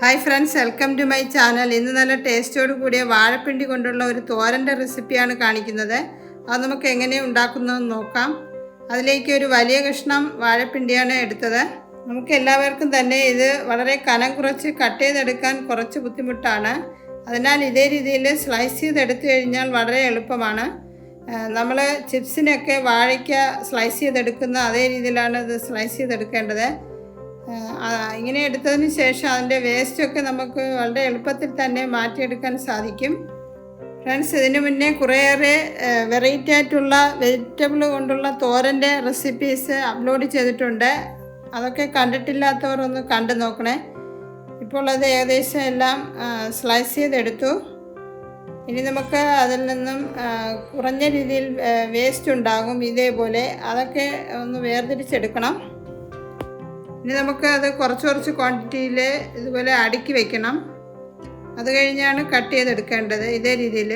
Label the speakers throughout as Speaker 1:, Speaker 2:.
Speaker 1: Hi friends, welcome to my channel. ഇന്ന് നല്ല ടേസ്റ്റോട് കൂടിയ വാഴപ്പിണ്ടി കൊണ്ടുള്ള ഒരു തോരൻ്റെ റെസിപ്പിയാണ് കാണിക്കുന്നത്. അത് നമുക്ക് എങ്ങനെ ഉണ്ടാക്കുന്നതെന്ന് നോക്കാം. അതിലേക്ക് ഒരു വലിയ കഷ്ണം വാഴപ്പിണ്ടിയാണ് എടുത്തത്. നമുക്ക് എല്ലാവർക്കും തന്നെ ഇത് വളരെ കനം കുറച്ച് കട്ട് ചെയ്തെടുക്കാൻ കുറച്ച് ബുദ്ധിമുട്ടാണ്. അതിനാൽ ഇതേ രീതിയിൽ സ്ലൈസ് ചെയ്തെടുത്തു കഴിഞ്ഞാൽ വളരെ എളുപ്പമാണ്. നമ്മൾ ചിപ്സിനൊക്കെ വാഴയ്ക്ക സ്ലൈസ് ചെയ്തെടുക്കുന്ന അതേ രീതിയിലാണ് ഇത് സ്ലൈസ് ചെയ്തെടുക്കേണ്ടത്. ഇങ്ങനെ എടുത്തതിന് ശേഷം അതിൻ്റെ വേസ്റ്റൊക്കെ നമുക്ക് വളരെ എളുപ്പത്തിൽ തന്നെ മാറ്റിയെടുക്കാൻ സാധിക്കും. ഫ്രണ്ട്സ്, ഇതിനു മുന്നേ കുറേയേറെ വെറൈറ്റി ആയിട്ടുള്ള വെജിറ്റബിൾ കൊണ്ടുള്ള തോരൻ്റെ റെസിപ്പീസ് അപ്ലോഡ് ചെയ്തിട്ടുണ്ട്. അതൊക്കെ കണ്ടിട്ടില്ലാത്തവർ ഒന്ന് കണ്ടു നോക്കണേ. ഇപ്പോൾ അത് ഏകദേശം എല്ലാം സ്ലൈസ് ചെയ്തെടുത്തു. ഇനി നമുക്ക് അതിൽ നിന്നും കുറഞ്ഞ രീതിയിൽ വേസ്റ്റ് ഉണ്ടാകും ഇതേപോലെ. അതൊക്കെ ഒന്ന് വേർതിരിച്ചെടുക്കണം. ഇനി നമുക്ക് അത് കുറച്ച് ക്വാണ്ടിറ്റിയിൽ ഇതുപോലെ അടുക്കി വയ്ക്കണം. അത് കഴിഞ്ഞാണ് കട്ട് ചെയ്തെടുക്കേണ്ടത്. ഇതേ രീതിയിൽ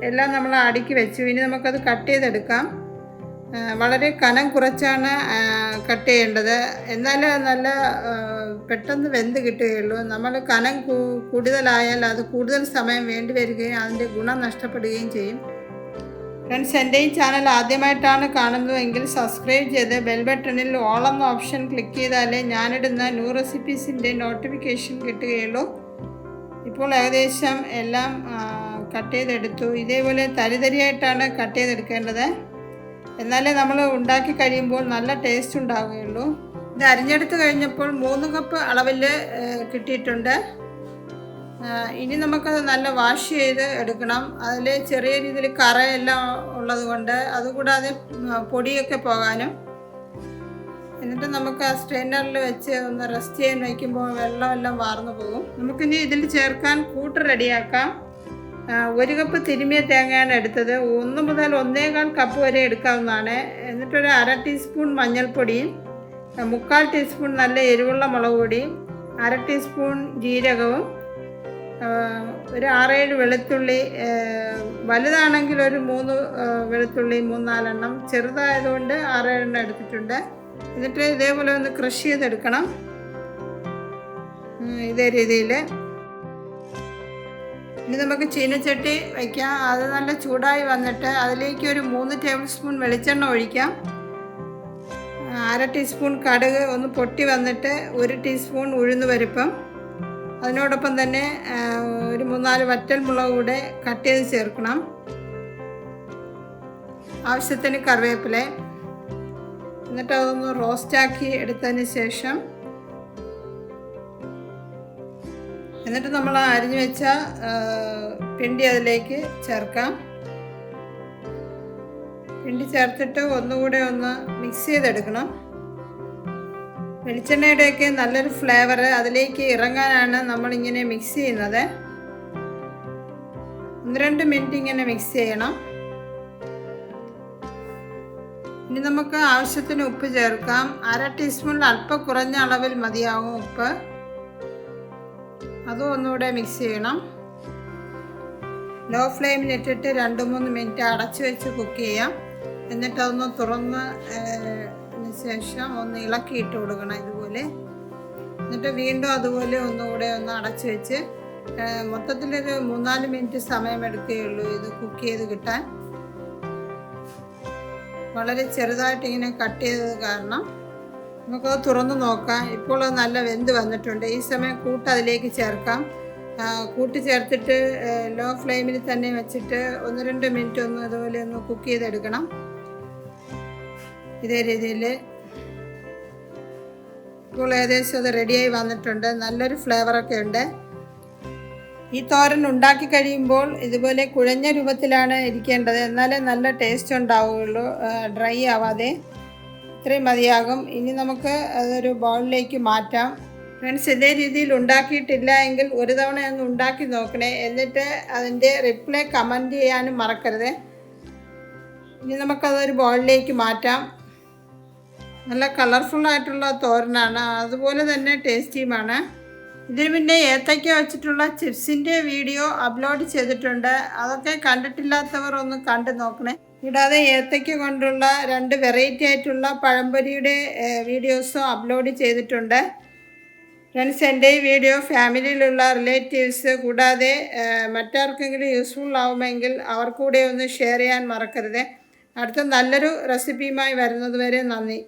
Speaker 1: എല്ലാം നമ്മൾ അടുക്കി വെച്ചു. ഇനി നമുക്കത് കട്ട് ചെയ്തെടുക്കാം. വളരെ കനം കുറച്ചാണ് കട്ട് ചെയ്യേണ്ടത്. എന്നാലേ നല്ല പെട്ടെന്ന് വെന്ത് കിട്ടുകയുള്ളൂ. നമ്മൾ കനം കൂടുതലായാൽ അത് കൂടുതൽ സമയം വേണ്ടി വരികയും അതിൻ്റെ ഗുണം നഷ്ടപ്പെടുകയും ചെയ്യും. ഫ്രണ്ട്സ്, എൻ്റെ ഈ ചാനൽ ആദ്യമായിട്ടാണ് കാണുന്നതെങ്കിൽ സബ്സ്ക്രൈബ് ചെയ്ത് ബെൽ ബട്ടണിൽ ഓൾ എന്ന ഓപ്ഷൻ ക്ലിക്ക് ചെയ്താലേ ഞാനിടുന്ന ന്യൂ റെസിപ്പീസിൻ്റെ നോട്ടിഫിക്കേഷൻ കിട്ടുകയുള്ളൂ. ഇപ്പോൾ ഏകദേശം എല്ലാം കട്ട് ചെയ്തെടുത്തു. ഇതേപോലെ തരിതരിയായിട്ടാണ് കട്ട് ചെയ്തെടുക്കേണ്ടത്. എന്നാലേ നമ്മൾ ഉണ്ടാക്കി കഴിയുമ്പോൾ നല്ല ടേസ്റ്റ് ഉണ്ടാവുകയുള്ളൂ. ഇത് അരിഞ്ഞെടുത്ത് കഴിഞ്ഞപ്പോൾ 3 കപ്പ് അളവിൽ കിട്ടിയിട്ടുണ്ട്. ഇനി നമുക്കത് നല്ല വാഷ് ചെയ്ത് എടുക്കണം. അതിൽ ചെറിയ രീതിയിൽ കറയെല്ലാം ഉള്ളത് കൊണ്ട്, അതുകൂടാതെ പൊടിയൊക്കെ പോകാനും. എന്നിട്ട് നമുക്ക് ആ സ്ട്രെയിനറിൽ വെച്ച് ഒന്ന് റെസ്റ്റ് ചെയ്യാൻ വയ്ക്കുമ്പോൾ വെള്ളമെല്ലാം വാർന്നു പോകും. നമുക്കിനി ഇതിൽ ചേർക്കാൻ കൂട്ട് റെഡിയാക്കാം. 1 കപ്പ് തിരുമിയ തേങ്ങയാണ് എടുത്തത്. 1 മുതൽ 1.25 കപ്പ് വരെ എടുക്കാവുന്നതാണ്. എന്നിട്ടൊരു 1/2 ടീസ്പൂൺ മഞ്ഞൾപ്പൊടിയും 3/4 ടീസ്പൂൺ നല്ല എരിവുള്ള മുളക് പൊടിയും 1/2 ടീസ്പൂൺ ജീരകവും ഒരു 6-7 വെളുത്തുള്ളി, വലുതാണെങ്കിൽ ഒരു 3 വെളുത്തുള്ളി 3-4 എണ്ണം, ചെറുതായതുകൊണ്ട് 6-7 എണ്ണം എടുത്തിട്ടുണ്ട്. എന്നിട്ട് ഇതേപോലെ ഒന്ന് ക്രഷ് ചെയ്തെടുക്കണം. ഇതേ രീതിയിൽ. ഇനി നമുക്ക് ചീനച്ചട്ടി വയ്ക്കാം. അത് നല്ല ചൂടായി വന്നിട്ട് അതിലേക്ക് ഒരു 3 ടേബിൾ സ്പൂൺ വെളിച്ചെണ്ണ ഒഴിക്കാം. 1/2 ടീസ്പൂൺ കടുക് ഒന്ന് പൊട്ടി വന്നിട്ട് 1 ടീസ്പൂൺ ഉഴുന്ന് പരിപ്പും, അതിനോടൊപ്പം തന്നെ ഒരു 3-4 വറ്റൽ മുളക് കൂടെ കട്ട് ചെയ്ത് ചേർക്കണം. ആവശ്യത്തിന് കറിവേപ്പില. എന്നിട്ട് അതൊന്ന് റോസ്റ്റാക്കി എടുത്തതിന് ശേഷം എന്നിട്ട് നമ്മൾ അരിഞ്ഞു വെച്ച പിണ്ടി അതിലേക്ക് ചേർക്കാം. പിണ്ടി ചേർത്തിട്ട് ഒന്നുകൂടെ ഒന്ന് മിക്സ് ചെയ്തെടുക്കണം. വെളിച്ചെണ്ണയുടെയൊക്കെ നല്ലൊരു ഫ്ലേവർ അതിലേക്ക് ഇറങ്ങാനാണ് നമ്മളിങ്ങനെ മിക്സ് ചെയ്യുന്നത്. 1-2 മിനിറ്റ് ഇങ്ങനെ മിക്സ് ചെയ്യണം. ഇനി നമുക്ക് ആവശ്യത്തിന് ഉപ്പ് ചേർക്കാം. 1/2 ടീസ്പൂണിൽ അല്പം കുറഞ്ഞ അളവിൽ മതിയാകും ഉപ്പ്. അതും ഒന്നുകൂടെ മിക്സ് ചെയ്യണം. ലോ ഫ്ലെയിമിലിട്ടിട്ട് 2-3 മിനിറ്റ് അടച്ചു വെച്ച് കുക്ക് ചെയ്യാം. എന്നിട്ട് അതൊന്ന് തുറന്ന് ശേഷം ഒന്ന് ഇളക്കിയിട്ട് കൊടുക്കണം ഇതുപോലെ. എന്നിട്ട് വീണ്ടും അതുപോലെ ഒന്നുകൂടെ ഒന്ന് അടച്ചു വെച്ച് മൊത്തത്തിലൊരു 3-4 മിനിറ്റ് സമയമെടുക്കുകയുള്ളൂ ഇത് കുക്ക് ചെയ്ത് കിട്ടാൻ. വളരെ ചെറുതായിട്ട് ഇങ്ങനെ കട്ട് ചെയ്തത് കാരണം നമുക്കത് തുറന്ന് നോക്കാം. ഇപ്പോൾ അത് നല്ല വെന്ത് വന്നിട്ടുണ്ട്. ഈ സമയം കൂട്ട് അതിലേക്ക് ചേർക്കാം. കൂട്ട് ചേർത്തിട്ട് ലോ ഫ്ലെയിമിൽ തന്നെ വെച്ചിട്ട് 1-2 മിനിറ്റ് ഒന്ന് അതുപോലെ ഒന്ന് കുക്ക് ചെയ്തെടുക്കണം. ഇതേ രീതിയിൽ. ഇപ്പോൾ ഏകദേശം അത് റെഡിയായി വന്നിട്ടുണ്ട്. നല്ലൊരു ഫ്ലേവറൊക്കെ ഉണ്ട്. ഈ തോരൻ ഉണ്ടാക്കി കഴിയുമ്പോൾ ഇതുപോലെ കുഴഞ്ഞ രൂപത്തിലാണ് ഇരിക്കേണ്ടത്. എന്നാലേ നല്ല ടേസ്റ്റ് ഉണ്ടാവുകയുള്ളൂ, ഡ്രൈ ആവാതെ. ഇത്രയും മതിയാകും. ഇനി നമുക്ക് അതൊരു ബൗളിലേക്ക് മാറ്റാം. ഫ്രണ്ട്സ്, ഇതേ രീതിയിൽ ഉണ്ടാക്കിയിട്ടില്ല എങ്കിൽ ഒരു തവണ ഒന്ന് ഉണ്ടാക്കി നോക്കണേ. എന്നിട്ട് അതിൻ്റെ റിപ്ലൈ കമൻറ്റ് ചെയ്യാനും മറക്കരുത്. ഇനി നമുക്കതൊരു ബൗളിലേക്ക് മാറ്റാം. നല്ല കളർഫുള്ളായിട്ടുള്ള തോരനാണ്, അതുപോലെ തന്നെ ടേസ്റ്റിയുമാണ്. ഇതിന് പിന്നെ ഏത്തയ്ക്ക വെച്ചിട്ടുള്ള ചിപ്സിൻ്റെ വീഡിയോ അപ്ലോഡ് ചെയ്തിട്ടുണ്ട്. അതൊക്കെ കണ്ടിട്ടില്ലാത്തവർ ഒന്ന് കണ്ടു നോക്കണേ. കൂടാതെ ഏത്തയ്ക്ക കൊണ്ടുള്ള 2 വെറൈറ്റി ആയിട്ടുള്ള പഴംപൊരിയുടെ വീഡിയോസും അപ്ലോഡ് ചെയ്തിട്ടുണ്ട്. ഫ്രണ്ട്സ്, എൻ്റെ ഈ വീഡിയോ ഫാമിലിയിലുള്ള റിലേറ്റീവ്സ് കൂടാതെ മറ്റാർക്കെങ്കിലും യൂസ്ഫുൾ ആവുമെങ്കിൽ അവർക്കൂടെ ഒന്ന് ഷെയർ ചെയ്യാൻ മറക്കരുത്. അടുത്ത നല്ലൊരു റെസിപ്പിയുമായി വരുന്നത് വരെ നന്ദി.